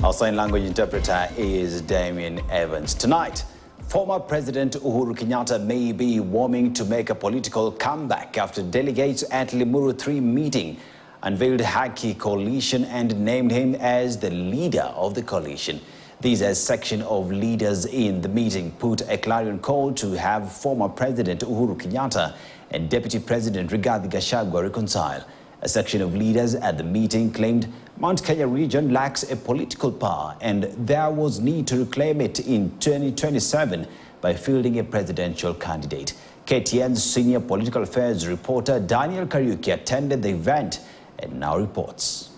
Our sign language interpreter is Damien Evans. Tonight, former President Uhuru Kenyatta may be warming to make a political comeback after delegates at Limuru 3 meeting unveiled Haki coalition and named him as the leader of the coalition. These as section of leaders in the meeting put a clarion call to have former President Uhuru Kenyatta and Deputy President Rigathi Gachagua reconcile. A section of leaders at the meeting claimed Mount Kenya region lacks a political power and there was need to reclaim it in 2027 by fielding a presidential candidate. KTN's senior political affairs reporter Daniel Kariuki attended the event and now reports.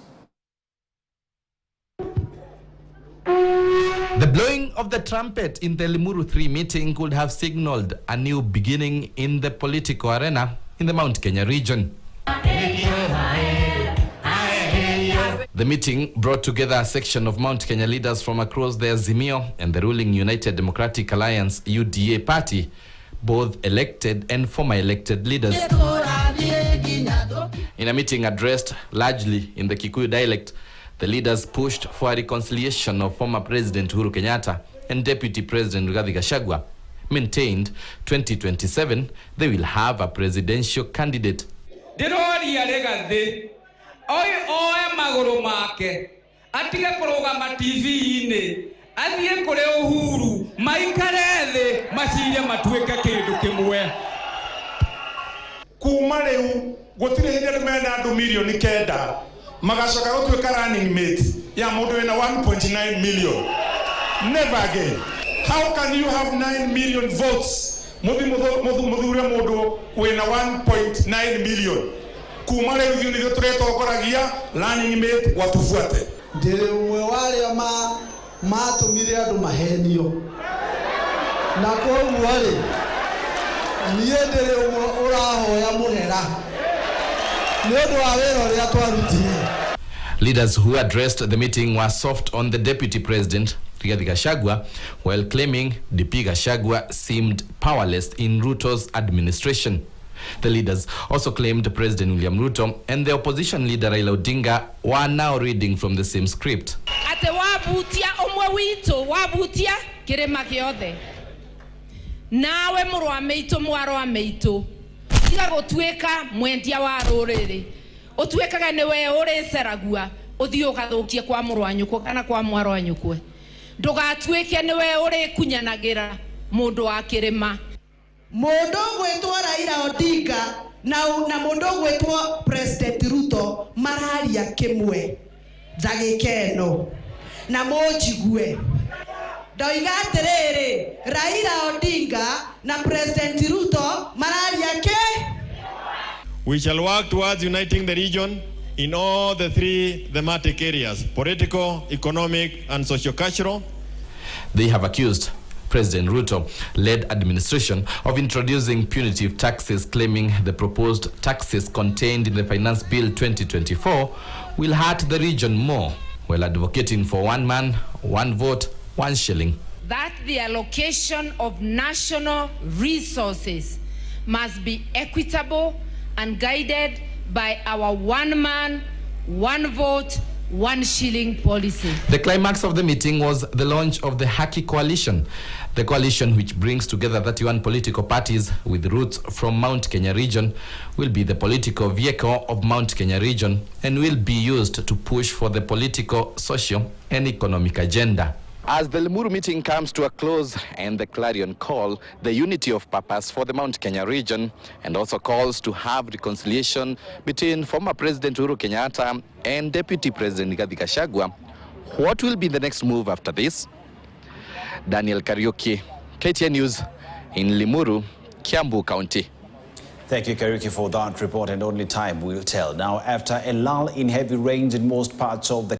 The blowing of the trumpet in the Limuru 3 meeting could have signaled a new beginning in the political arena in the Mount Kenya region. The meeting brought together a section of Mount Kenya leaders from across the Azimio and the ruling United Democratic Alliance UDA party, both elected and former elected leaders. In a meeting addressed largely in the Kikuyu dialect, the leaders pushed for a reconciliation of former President Uhuru Kenyatta and Deputy President Rigathi Gachagua. Maintained 2027, they will have a presidential candidate. Oe magoro make atige programa TV ine athie kure Uhuru maikarele mashire matweke kindu kimwe kuma riu gutire hindi mena andu milioni kenda magacoka gutweka running mate ya mundu wina 1.9 million. Never again. How can you have 9 million votes muthure mundu wina 1.9 million? Kumare hivi ndio turetokoragia running mate watufuate. Ndire umwe wale matumire andu mahenio na koguo wale niye ndire umwe urahoya muhera ni undu wa wira uria twarutire. Leaders who addressed the meeting were soft on the Deputy President Rigathi Gachagua, while claiming DP Gachagua seemed powerless in Ruto's administration. The leaders also claimed President William Ruto and the opposition leader Raila Odinga were now reading from the same script. Ate wabutia omwe wito wabutia kirema kiothe. Nawe murwa meito mwarwa meito. Tiga gutweka mwendia wa ruriri. Utwekaga niwe uri seragua uthii ugathukie kwa murwa nyuko kana kwa mwarwa nyukwe. Ndugatweke niwe uri kunyanagira mundu wa kirema. Mundu gwetwa Raila Odinga na mundu gwetwa President Ruto mararia kimwe ndagikeno na mojigue ndoiga atiriri Raila Odinga na President Ruto mararia ke. We shall work towards uniting the region in all the 3 thematic areas: political, economic and socio-cultural. They have accused President Ruto-led administration of introducing punitive taxes, claiming the proposed taxes contained in the Finance Bill 2024 will hurt the region more, while advocating for 1 man, 1 vote, 1 shilling. That the allocation of national resources must be equitable and guided by our 1 man, 1 vote, 1 shilling policy. The climax of the meeting was the launch of the Haki coalition, the coalition which brings together 31 political parties with roots from Mount Kenya region, will be the political vehicle of Mount Kenya region and will be used to push for the political, social and economic agenda. As the Limuru meeting comes to a close and the clarion call the unity of purpose for the Mount Kenya region and also calls to have reconciliation between former President Uhuru Kenyatta and Deputy President Rigathi Gachagua, what will be the next move after this? Daniel Kariuki, KTN News in Limuru, Kiambu County. Thank you, Kariuki, for that report, and only time will tell. Now, after a lull in heavy rains in most parts of the